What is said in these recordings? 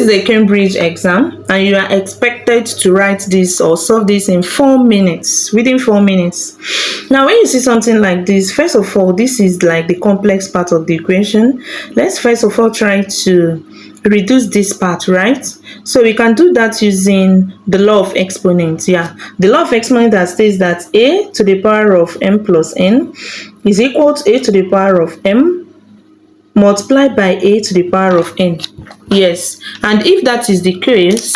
is a Cambridge exam and you are expected to write this or solve this in 4 minutes, within 4 minutes. Now when you see something like this, first of all, this is like the complex part of the equation. Let's first of all try to reduce this part, right? So we can do that using the law of exponents. Yeah, the law of exponents that states that a to the power of m plus n is equal to a to the power of m multiplied by a to the power of n. Yes, and if that is the case,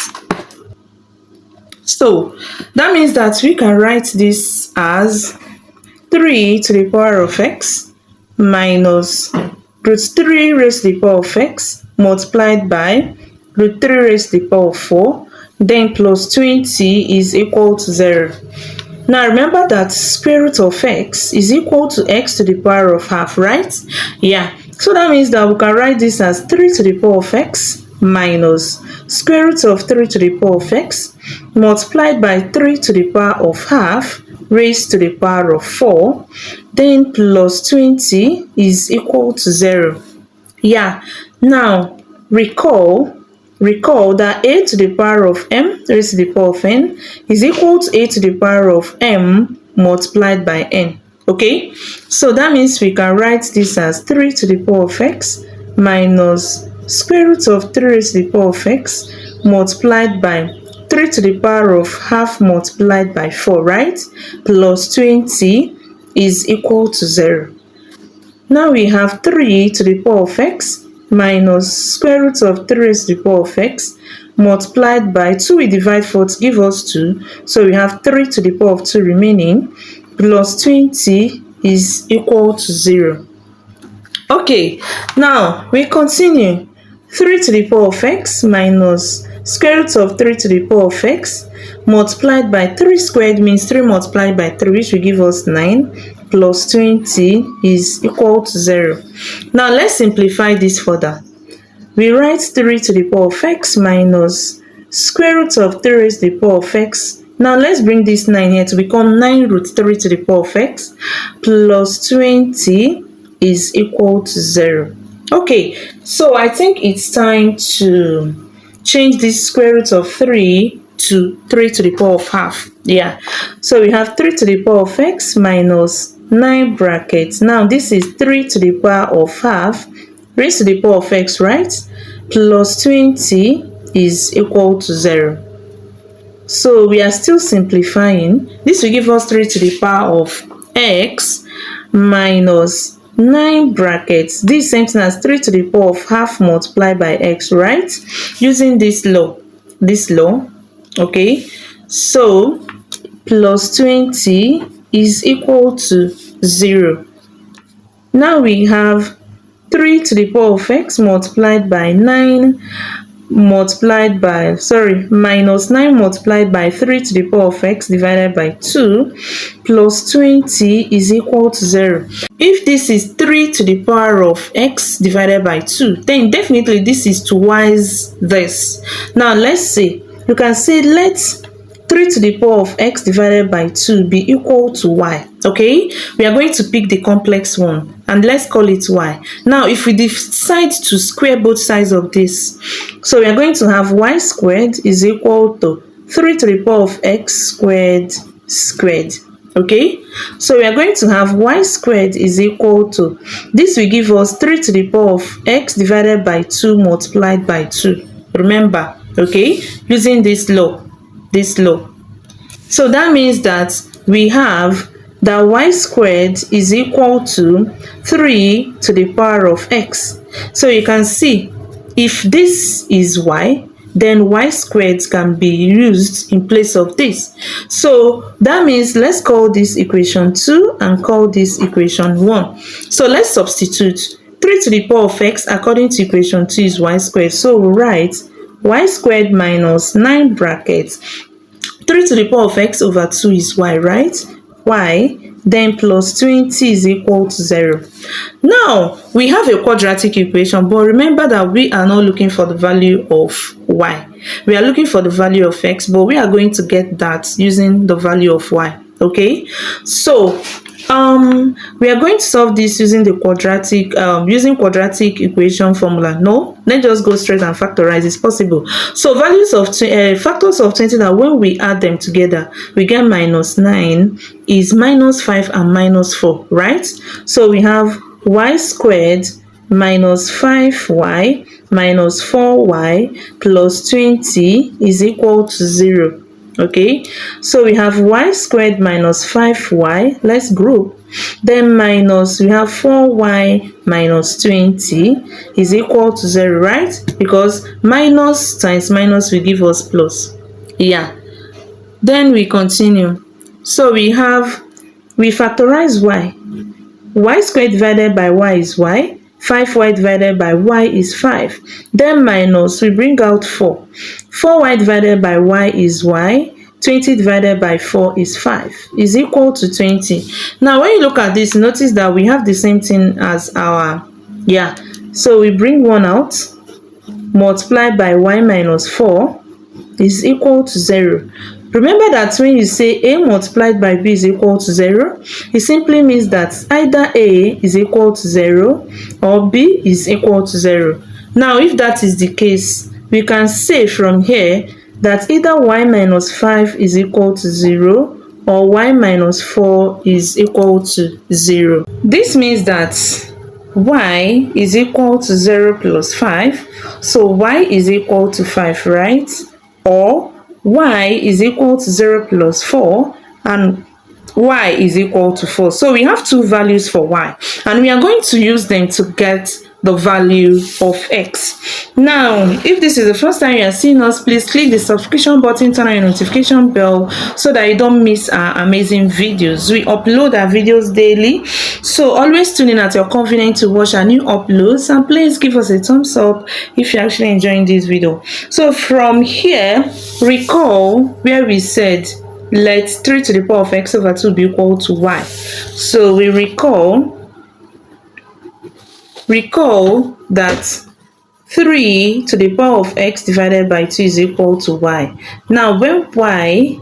so that means that we can write this as 3 to the power of x minus root 3 raised to the power of x multiplied by root 3 raised to the power of 4, then plus 20 is equal to 0. Now remember that square root of x is equal to x to the power of half, right? Yeah, so that means that we can write this as 3 to the power of x minus square root of 3 to the power of x multiplied by 3 to the power of half raised to the power of 4, then plus 20 is equal to 0. Yeah, now recall that a to the power of m raised to the power of n is equal to a to the power of m multiplied by n. Okay, so that means we can write this as 3 to the power of x minus square root of 3 raised to the power of x multiplied by 3 to the power of half multiplied by 4, right? Plus 20 is equal to 0. Now we have 3 to the power of x minus square root of 3 raised to the power of x multiplied by 2. We divide 4 to give us 2, so we have 3 to the power of 2 remaining plus 20 is equal to 0. Okay, now we continue. 3 to the power of x minus square root of 3 to the power of x multiplied by 3 squared means 3 multiplied by 3, which will give us 9, plus 20 is equal to 0. Now let's simplify this further. We write 3 to the power of x minus square root of 3 raised to the power of x. Now let's bring this 9 here to become 9 root 3 to the power of x plus 20 is equal to 0. Okay, so I think it's time to change this square root of 3 to 3 to the power of half. Yeah, so we have 3 to the power of x minus 9 brackets. Now this is 3 to the power of half raised to the power of x, right? Plus 20 is equal to 0. So we are still simplifying. This will give us 3 to the power of x minus 9 brackets. This same thing as 3 to the power of half multiplied by x, right? Using this law. Okay, so plus 20 is equal to 0. Now we have 3 to the power of x multiplied by 9 multiplied by, minus 9 multiplied by 3 to the power of x divided by 2 plus 20 is equal to 0. If this is 3 to the power of x divided by 2, then definitely this is twice this. Now let's say, you can say let 3 to the power of x divided by 2 be equal to y. Okay, we are going to pick the complex one and let's call it y. Now if we decide to square both sides of this, so we are going to have y squared is equal to 3 to the power of x squared. Okay, so we are going to have y squared is equal to, this will give us 3 to the power of x divided by 2 multiplied by 2. Remember, okay, using this law. So that means that we have that y squared is equal to 3 to the power of x. So you can see, if this is y, then y squared can be used in place of this. So that means let's call this equation 2 and call this equation 1. So let's substitute. 3 to the power of x according to equation 2 is y squared. So we'll write y squared minus 9 brackets 3 to the power of x over 2 is y, right? Y, then plus 20 is equal to 0. Now we have a quadratic equation, but remember that we are not looking for the value of y. We are looking for the value of x, but we are going to get that using the value of y. Okay, so We are going to solve this using the quadratic equation formula. No, let's just go straight and factorize. It's possible. So values of factors of 20 that when we add them together we get -9 is -5 and -4, right? So we have y squared minus 5y minus 4y plus 20 is equal to 0. Okay, so we have y squared minus 5y, let's group, then minus we have 4y minus 20 is equal to 0, right? Because minus times minus will give us plus. Yeah, then we continue. So we factorize y squared divided by y is y, 5y divided by y is 5, then minus we bring out 4y divided by y is y, 20 divided by 4 is 5 is equal to 20. Now when you look at this, notice that we have the same thing as our so we bring 1 out, multiplied by y minus 4 is equal to 0. Remember that when you say a multiplied by b is equal to 0, it simply means that either a is equal to 0 or b is equal to 0. Now if that is the case, we can say from here that either y minus 5 is equal to 0 or y minus 4 is equal to 0. This means that y is equal to 0 plus 5, so y is equal to 5, right? Or y is equal to 0 plus 4 and y is equal to 4. So we have two values for y and we are going to use them to get the value of x. Now if this is the first time you are seeing us, please click the subscription button, turn on your notification bell so that you don't miss our amazing videos. We upload our videos daily, so always tune in at your convenience to watch our new uploads, and please give us a thumbs up if you're actually enjoying this video. So from here, recall where we said let 3 to the power of x over 2 be equal to y. So we recall that 3 to the power of x divided by 2 is equal to y. Now when y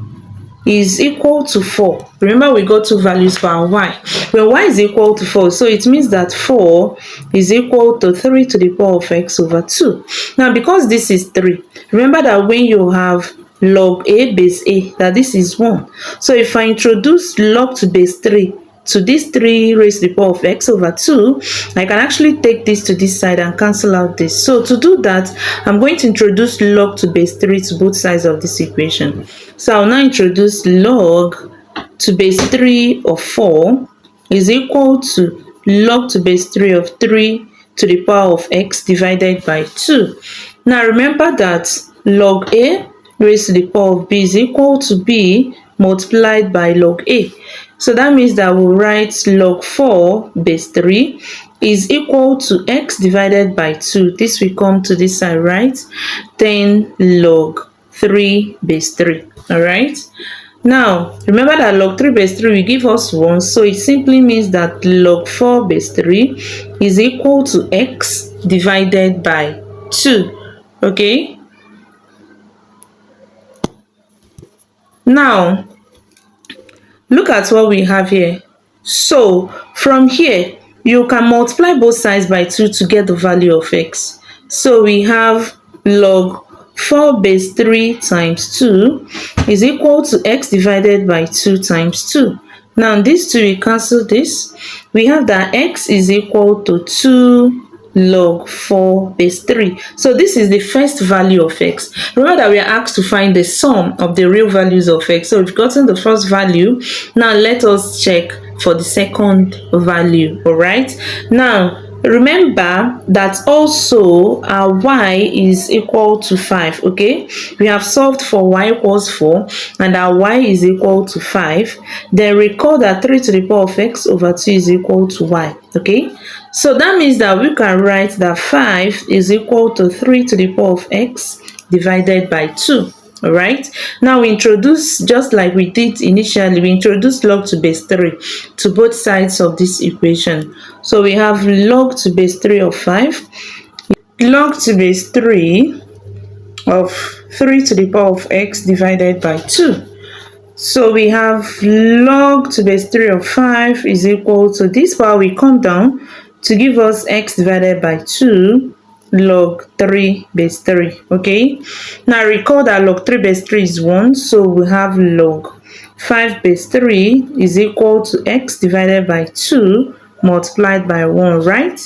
is equal to 4, remember we got two values for our y. When y is equal to 4, so it means that 4 is equal to 3 to the power of x over 2. Now because this is 3, remember that when you have log a base a, that this is 1. So if I introduce log to base 3 to this 3 raised to the power of x over 2, I can actually take this to this side and cancel out this. So to do that, I'm going to introduce log to base 3 to both sides of this equation. So I'll now introduce log to base 3 of 4 is equal to log to base 3 of 3 to the power of x divided by 2. Now remember that log a raised to the power of b is equal to b multiplied by log a. So that means that we'll write log 4 base 3 is equal to x divided by 2. This will come to this side, right? Then log 3 base 3. All right. Now remember that log 3 base 3 will give us 1. So it simply means that log 4 base 3 is equal to x divided by 2. Okay. Now look at what we have here. So from here you can multiply both sides by 2 to get the value of x. So we have log 4 base 3 times 2 is equal to x divided by 2 times 2. Now these two will cancel this. We have that x is equal to 2 log 4 base 3. So this is the first value of x. Remember that we are asked to find the sum of the real values of x. So we've gotten the first value. Now let us check for the second value. All right. Now remember that also our y is equal to 5. Okay, we have solved for y equals 4 and our y is equal to 5. Then recall that 3 to the power of x over 2 is equal to y. Okay, so that means that we can write that 5 is equal to 3 to the power of x divided by 2. All right, now we introduce, just like we did initially, we introduce log to base 3 to both sides of this equation. So we have log to base 3 of 5, log to base 3 of 3 to the power of x divided by 2. So we have log to base 3 of 5 is equal to this power will come down to give us x divided by 2 log 3 base 3. Okay, now recall that log 3 base 3 is 1, so we have log 5 base 3 is equal to x divided by 2 multiplied by 1, right?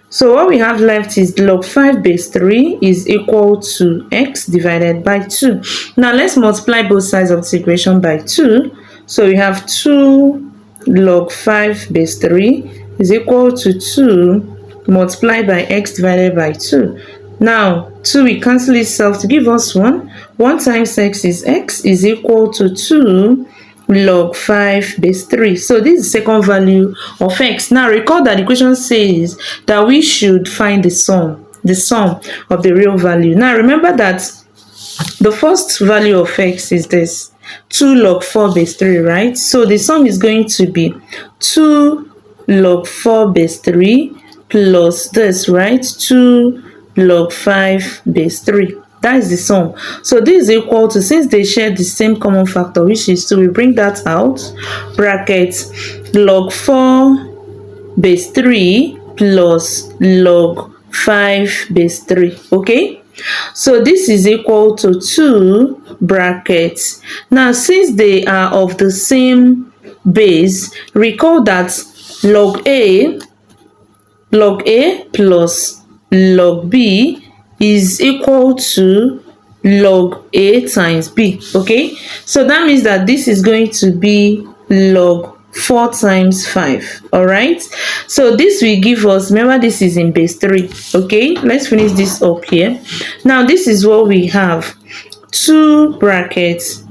So what we have left is log 5 base 3 is equal to x divided by 2. Now let's multiply both sides of the equation by 2. So we have 2 log 5 base 3 is equal to 2 multiplied by x divided by 2. Now 2 will cancel itself to give us 1. 1 times x is equal to 2 log 5 base 3. So this is the second value of x. Now recall that the equation says that we should find the sum of the real value. Now remember that the first value of x is this 2 log 4 base 3, right? So the sum is going to be 2 log 4 base 3 plus this, right? 2 log 5 base 3. That is the sum. So this is equal to, since they share the same common factor, which is 2, we bring that out, bracket log 4 base 3 plus log 5 base 3. Okay, so this is equal to 2 brackets. Now since they are of the same base, recall that log a plus log b is equal to log a times b. Okay, so that means that this is going to be log 4 times 5. All right, so this will give us, remember this is in base 3. Okay, let's finish this up here. Now this is what we have, 2 brackets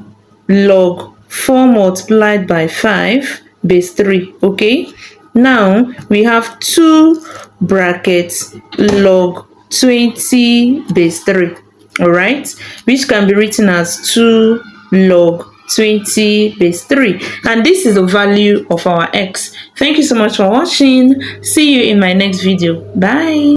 log 4 multiplied by 5 base 3. Okay, now we have 2 brackets log 20 base 3. All right, which can be written as 2 log 20 base 3, and this is the value of our x. Thank you so much for watching. See you in my next video. Bye.